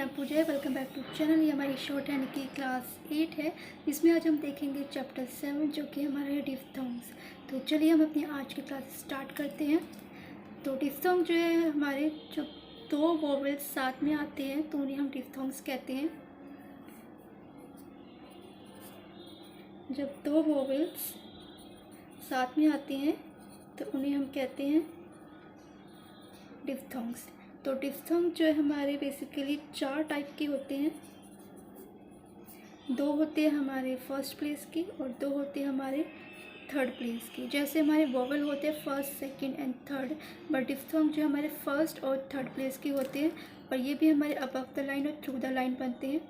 नाम पूजा है। Welcome back to channel. ये हमारी शॉर्ट हैंड की क्लास 8 है। इसमें आज हम देखेंगे चैप्टर 7 जो कि हमारा है डिफ्थोंग्स। तो चलिए हम अपनी आज की क्लास स्टार्ट करते हैं। तो डिफ्थोंग जो है हमारे जो दो वोवेल्स साथ में आते हैं तो उन्हें हम डिफ्थोंग्स कहते हैं। जब दो वोवेल्स साथ में आते हैं तो उन्हें हम कहते हैं डिफ्थोंग्स। तो डिफ्थोंग जो है हमारे बेसिकली 4 टाइप के होते हैं। 2 होते हैं हमारे फर्स्ट प्लेस की और 2 होते हैं हमारे थर्ड प्लेस की। जैसे हमारे वोवेल होते हैं first, second and third, but diphthong जो हमारे फर्स्ट और थर्ड प्लेस के होते हैं और ये भी हमारे अबव द लाइन और थ्रू द लाइन बनते हैं।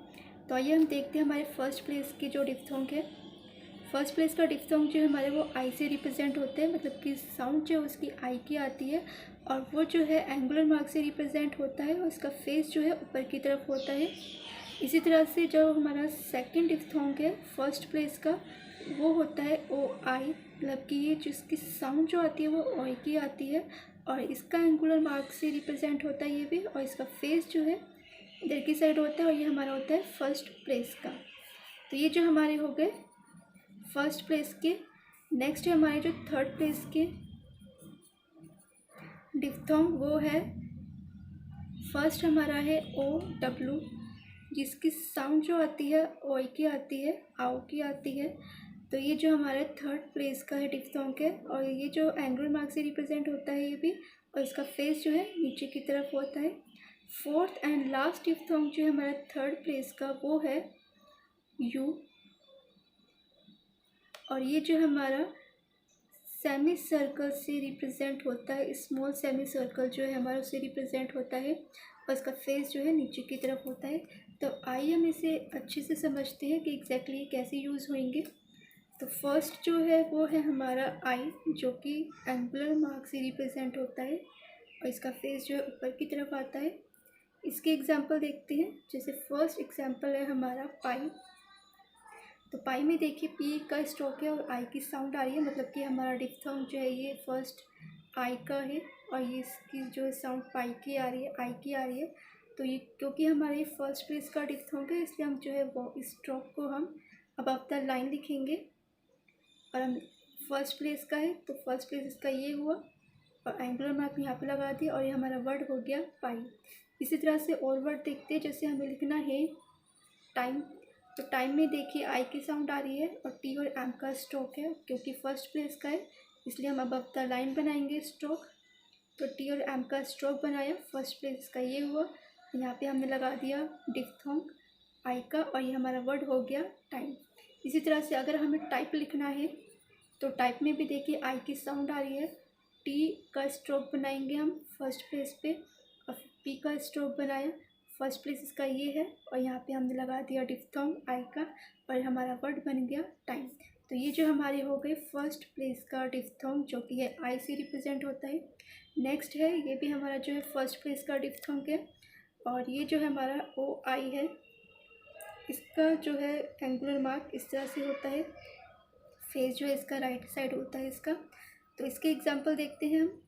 तो आइए हम देखते हैं हमारे फर्स्ट प्लेस की जो डिफ्थोंग है। फर्स्ट प्लेस का डिफ्थोंग जो है हमारे वो आई से रिप्रेजेंट होते हैं, मतलब कि साउंड जो है उसकी आई की आती है और वो जो है एंगुलर मार्क से रिप्रेजेंट होता है और उसका फेस जो है ऊपर की तरफ होता है। इसी तरह से जो हमारा सेकंड डिफ्थोंग है फर्स्ट प्लेस का वो होता है ओ आई, मतलब कि ये जिसकी साउंड जो आती है वो ओई की आती है और इसका एंगुलर मार्क से रिप्रेजेंट होता है ये भी, और इसका फेस जो है इधर की साइड होता है और ये हमारा होता है फर्स्ट प्लेस का। तो ये जो हमारे हो गए फर्स्ट प्लेस के। नेक्स्ट है हमारे जो थर्ड प्लेस के डिफ्थोंग, वो है फर्स्ट हमारा है ओ डब्ल्यू, जिसकी साउंड जो आती है ओई की आती है, आओ की आती है। तो ये जो हमारे थर्ड प्लेस का है डिफ्थोंग है और ये जो एंगुलर मार्क से रिप्रेजेंट होता है ये भी, और इसका फेस जो है नीचे की तरफ होता है। फोर्थ एंड लास्ट डिफ्थोंग जो है हमारा थर्ड प्लेस का वो है यू, और ये जो हमारा सेमी सर्कल से रिप्रेजेंट होता है, स्मॉल सेमी सर्कल जो है हमारा उससे रिप्रेजेंट होता है और इसका फेस जो है नीचे की तरफ होता है। तो आइए हम इसे अच्छे से समझते हैं कि एग्जैक्टली कैसे यूज़ होंगे। तो फर्स्ट जो है वो है हमारा आई, जो कि एंगुलर मार्क से रिप्रेजेंट होता है और इसका फेस जो है ऊपर की तरफ आता है। इसके एग्जाम्पल देखते हैं। जैसे फर्स्ट एग्जाम्पल है हमारा पाई। तो पाई में देखिए पी का स्ट्रोक है और आई की साउंड आ रही है, मतलब कि हमारा डिफ्थोंग जो है ये फर्स्ट आई का है और ये इसकी जो साउंड पाई की आ रही है, आई की आ रही है। तो ये क्योंकि हमारे फर्स्ट प्लेस का डिफ्थोंग है इसलिए हम जो है वो स्ट्रोक को हम अबव द लाइन लिखेंगे। और हम फर्स्ट प्लेस का है तो फर्स्ट प्लेस इसका ये हुआ और एंगुलर मार्क यहाँ पे लगा दिया और ये हमारा वर्ड हो गया पाई। इसी तरह से और वर्ड देखते हैं। जैसे हमें लिखना है टाइम, तो टाइम में देखिए आई की साउंड आ रही है और टी और एम का स्ट्रोक है, क्योंकि फर्स्ट प्लेस का है इसलिए हम अबव द लाइन बनाएंगे स्ट्रोक। तो टी और एम का स्ट्रोक बनाया, फर्स्ट प्लेस का ये हुआ, यहाँ पे हमने लगा दिया डिफ्थोंग आई का और ये हमारा वर्ड हो गया टाइम। इसी तरह से अगर हमें टाइप लिखना है तो टाइप में भी देखिए आई की साउंड आ रही है, टी का स्ट्रोक बनाएंगे हम फर्स्ट प्लेस पे और पी का स्ट्रोक बनाया, फर्स्ट प्लेस इसका ये है और यहाँ पे हमने लगा दिया डिफ्थोंग आई का और हमारा वर्ड बन गया टाइम। तो ये जो हमारे हो गए फर्स्ट प्लेस का डिफ्थोंग जो कि है आई से रिप्रेजेंट होता है। नेक्स्ट है ये भी हमारा जो है फर्स्ट प्लेस का डिफ्थोंग है और ये जो है हमारा ओ आई है, इसका जो है एंगुलर मार्क इस तरह से होता है, फेस जो है इसका राइट साइड होता है इसका। तो इसके एग्जांपल देखते हैं हम।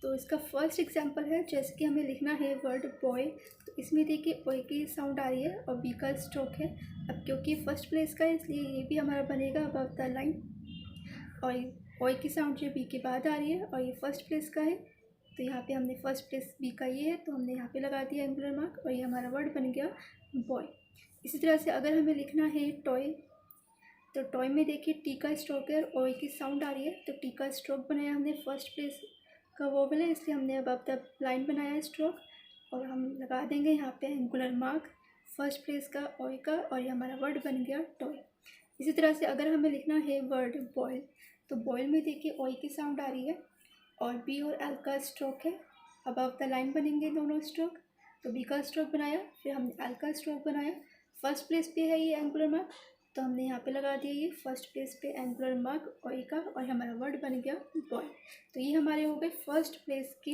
तो इसका फर्स्ट एग्जांपल है जैसे कि हमें लिखना है वर्ड बॉय, तो इसमें देखिए ओए की साउंड आ रही है और बी का स्ट्रोक है। अब क्योंकि फर्स्ट प्लेस का है इसलिए ये भी हमारा बनेगा अबव द लाइन, और ओए की साउंड जो बी के बाद आ रही है और ये फर्स्ट प्लेस का है तो यहाँ पे हमने फर्स्ट प्लेस बी का ये है तो हमने यहाँ पे लगा दिया एंगुलर मार्क और ये हमारा वर्ड बन गया बॉय। इसी तरह से अगर हमें लिखना है टॉय, तो टॉय में देखिए टी का स्ट्रोक है और ओए की साउंड आ रही है तो टी का स्ट्रोक बनाया हमने, फर्स्ट प्लेस का वोवेल है इसलिए हमने अबव द लाइन बनाया स्ट्रोक और हम लगा देंगे यहाँ पे एंगुलर मार्क फर्स्ट प्लेस का ओए का और ये हमारा वर्ड बन गया टॉय। इसी तरह से अगर हमें लिखना है वर्ड बॉयल, तो बॉयल में देखिए ओए की साउंड आ रही है और बी और एल का स्ट्रोक है, अबव द लाइन बनेंगे दोनों स्ट्रोक। तो बी का स्ट्रोक बनाया, फिर हमने एल का स्ट्रोक बनाया, फर्स्ट प्लेस पे है ये एंगुलर मार्क तो हमने यहाँ पे लगा दिया ये फर्स्ट प्लेस पे एंगुलर मार्क ओए का और हमारा वर्ड बन गया बॉय। तो ये हमारे हो गए फर्स्ट प्लेस के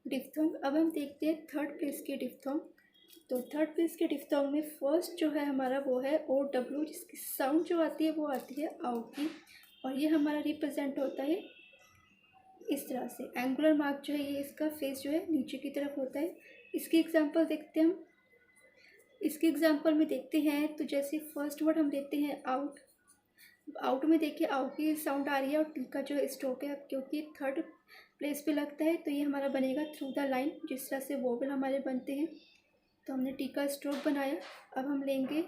डिफ्थोंग। अब हम देखते हैं थर्ड प्लेस के डिफ्थोंग। तो थर्ड प्लेस के डिफ्थोंग में फर्स्ट जो है हमारा वो है ओ डब्ल्यू, जिसकी साउंड जो आती है वो आती है आओ की और ये हमारा रिप्रेजेंट होता है इस तरह से, एंगुलर मार्क जो है ये इसका फेस जो है नीचे की तरफ होता है। इसकी एग्जांपल देखते हैं हम। इसके एग्जांपल में देखते हैं तो जैसे फर्स्ट वर्ड हम लेते हैं आउट। आउट में देखिए आउट की साउंड आ रही है और टी का जो स्ट्रोक है, अब क्योंकि थर्ड प्लेस पे लगता है तो ये हमारा बनेगा थ्रू द लाइन, जिस तरह से वोवेल हमारे बनते हैं। तो हमने टी का स्ट्रोक बनाया। अब हम लेंगे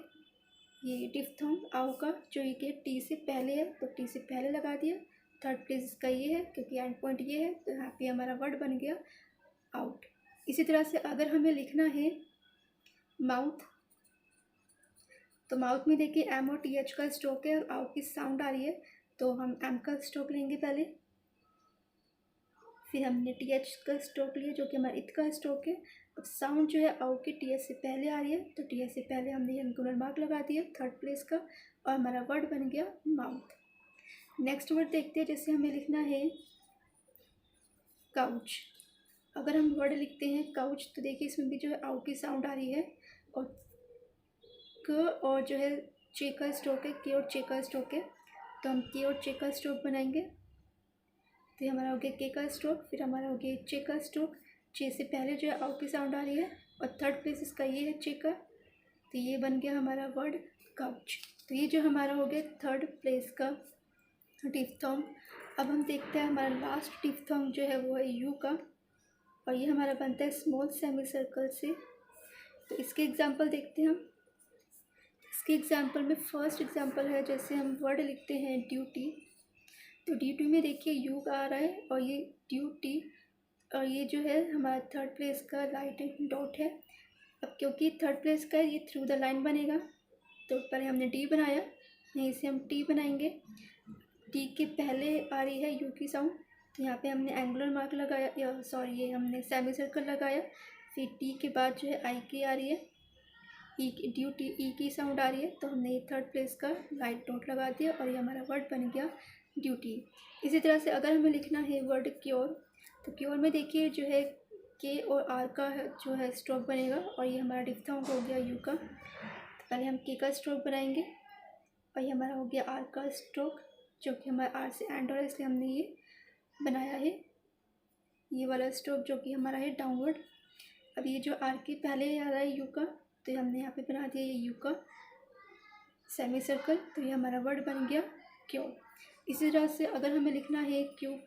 ये डिफ्थोंग आउ का, जो ये टी से पहले है तो टी से पहले लगा दिया। थर्ड प्लेस इसका ये है क्योंकि एंड पॉइंट ये है, तो यहाँ पे हमारा वर्ड बन गया आउट। इसी तरह से अगर हमें लिखना है माउथ, तो माउथ में देखिए एम और टी एच का स्ट्रोक है और आउट की साउंड आ रही है, तो हम एम का स्ट्रोक लेंगे पहले, फिर हमने टी एच का स्ट्रोक लिया जो कि हमारा इत का स्ट्रोक है। अब साउंड जो है आउट की टी एच से पहले आ रही है, तो टी एच से पहले हमने एंगुलर मार्क लगा दिया थर्ड प्लेस का और हमारा वर्ड बन गया माउथ। नेक्स्ट वर्ड देखते हैं, जैसे हमें लिखना है काउच। अगर हम वर्ड लिखते हैं काउच तो देखिए इसमें भी जो है आउट की साउंड आ रही है और क और जो है चे का स्ट्रोक है, के और चे का स्ट्रोक है, तो हम के और चे का स्ट्रोक बनाएंगे। तो ये हमारा हो गया के का स्ट्रोक, फिर हमारा हो गया चे का स्ट्रोक। चे से पहले जो है आउट की साउंड आ रही है और थर्ड प्लेस इसका ये है चे का, तो ये बन गया हमारा वर्ड काउच। तो ये जो हमारा हो गया थर्ड प्लेस का डिफ्थोंग। अब हम देखते हैं हमारा लास्ट डिफ्थोंग जो है वो है यू का, और ये हमारा बनता है स्मॉल सेमी सर्कल से। तो इसके एग्जांपल देखते हैं हम। इसके एग्जांपल में फर्स्ट एग्जांपल है, जैसे हम वर्ड लिखते हैं ड्यूटी, तो ड्यूटी में देखिए यू का आ रहा है और ये ड्यूटी, और ये जो है हमारा थर्ड प्लेस का राइट डॉट है। अब क्योंकि थर्ड प्लेस का है ये थ्रू द लाइन बनेगा, तो पहले हमने डी बनाया, यहीं से हम टी बनाएंगे। टी के पहले आ रही है यू की साउंड, तो यहाँ पे हमने एंगुलर मार्क लगाया, या सॉरी ये हमने सेमी सर्कल लगाया। फिर टी के बाद जो है आई की आ रही है, ई की ड्यूटी ई की साउंड आ रही है, तो हमने ये थर्ड प्लेस का राइट डॉट लगा दिया और ये हमारा वर्ड बन गया ड्यूटी। इसी तरह से अगर हमें लिखना है वर्ड क्योर, तो क्योर में देखिए जो है के और आर का जो है स्ट्रोक बनेगा और ये हमारा डिफ्थोंग हो गया यू का। तो पहले हम के का स्ट्रोक बनाएंगे और ये हमारा हो गया आर का स्ट्रोक, जो कि हमारा आर से एंड हो रहा है इसलिए हमने ये बनाया है ये वाला स्ट्रोक जो कि हमारा है डाउनवर्ड। अब ये जो आर के पहले आ रहा है यू का, तो ये हमने यहाँ पे बना दिया ये यू का सेमी सर्कल, तो ये हमारा वर्ड बन गया क्यूब। इसी तरह से अगर हमें लिखना है क्यूब,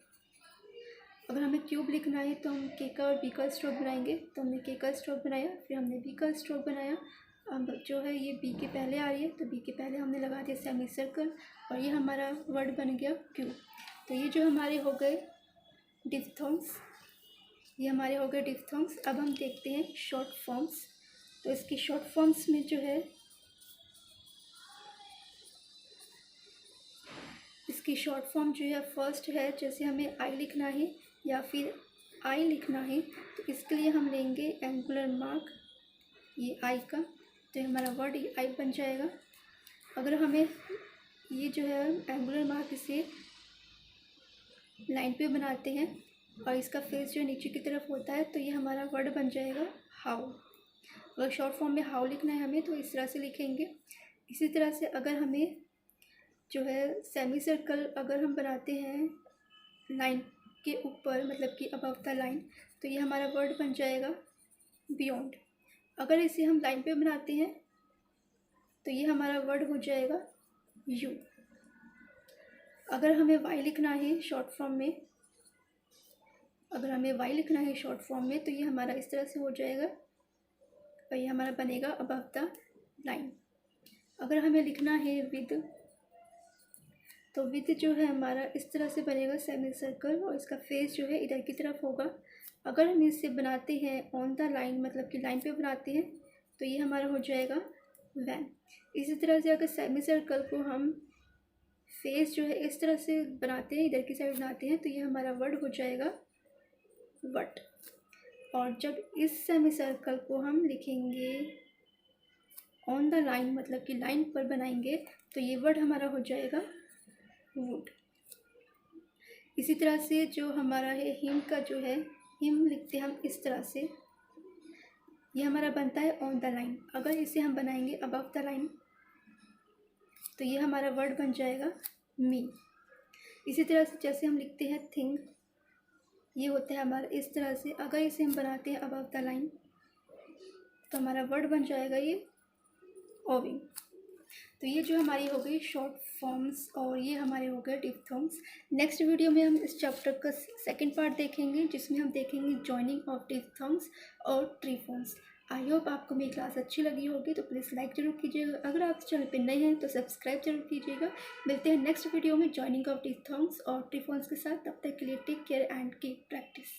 अगर हमें क्यूब लिखना है तो हम के का और बी का स्ट्रोक बनाएंगे। तो हमने के का स्ट्रोक बनाया, फिर हमने बी का स्ट्रोक बनाया। अब जो है ये बी के पहले आ रही है, तो बी के पहले हमने लगा दिया सेमी सर्कल और ये हमारा वर्ड बन गया क्यूब। तो ये जो हमारे हो गए डिफ्थोंग्स, ये हमारे हो गए डिफ्थोंग्स। अब हम देखते हैं शॉर्ट फॉर्म्स। तो इसकी शॉर्ट फॉर्म्स में जो है इसकी शॉर्ट फॉर्म जो है फर्स्ट है, जैसे हमें आई लिखना है या फिर आई लिखना है तो इसके लिए हम लेंगे एंगुलर मार्क ये आई का, तो हमारा वर्ड ये आई बन जाएगा। अगर हमें ये जो है एंगुलर मार्क इसे लाइन पे बनाते हैं और इसका फेस जो नीचे की तरफ होता है तो ये हमारा वर्ड बन जाएगा हाउ। अगर शॉर्ट फॉर्म में हाउ लिखना है हमें तो इस तरह से लिखेंगे। इसी तरह से अगर हमें जो है सेमी सर्कल अगर हम बनाते हैं लाइन के ऊपर, मतलब कि अबव द लाइन, तो ये हमारा वर्ड बन जाएगा बियॉन्ड। अगर इसे हम लाइन पे बनाते हैं तो ये हमारा वर्ड हो जाएगा यू। अगर हमें वाई लिखना है शॉर्ट फॉर्म में, अगर हमें वाई लिखना है शॉर्ट फॉर्म में तो ये हमारा इस तरह से हो जाएगा और ये हमारा बनेगा अबव द लाइन। अगर हमें लिखना है विद, तो विद जो है हमारा इस तरह से बनेगा सेमी सर्कल और इसका फेस जो है इधर की तरफ होगा। अगर हम इससे बनाते हैं ऑन द लाइन, मतलब कि लाइन पे बनाते हैं, तो ये हमारा हो जाएगा वैन। इसी तरह से अगर सेमी सर्कल को हम फेस जो है इस तरह से बनाते हैं, इधर की साइड बनाते हैं, तो ये हमारा वर्ड हो जाएगा वट। और जब इस सेमी सर्कल को हम लिखेंगे ऑन द लाइन, मतलब कि लाइन पर बनाएंगे, तो ये वर्ड हमारा हो जाएगा वुड। इसी तरह से जो हमारा है हिम का जो है, हिम लिखते हैं हम इस तरह से, ये हमारा बनता है ऑन द लाइन। अगर इसे हम बनाएंगे अबव द लाइन तो ये हमारा वर्ड बन जाएगा मी। इसी तरह से जैसे हम लिखते हैं थिंग, ये होता है हमारा इस तरह से, अगर इसे हम बनाते हैं अबव द लाइन तो हमारा वर्ड बन जाएगा ये ओविंग। तो ये जो हमारी हो गई शॉर्ट फॉर्म्स और ये हमारे हो गए डिप्थोंग्स। नेक्स्ट वीडियो में हम इस चैप्टर का सेकंड पार्ट देखेंगे जिसमें हम देखेंगे जॉइनिंग ऑफ डिप्थोंग्स और ट्रीफॉर्म्स। आई होप आपको मेरी क्लास अच्छी लगी होगी, तो प्लीज़ लाइक जरूर कीजिएगा। अगर आप चैनल पर नए हैं तो सब्सक्राइब जरूर कीजिएगा। मिलते हैं नेक्स्ट वीडियो में जॉइनिंग ऑफ डिप्थोंग्स और ट्रीफॉर्म्स के साथ। तब तक के लिए take care and keep practice.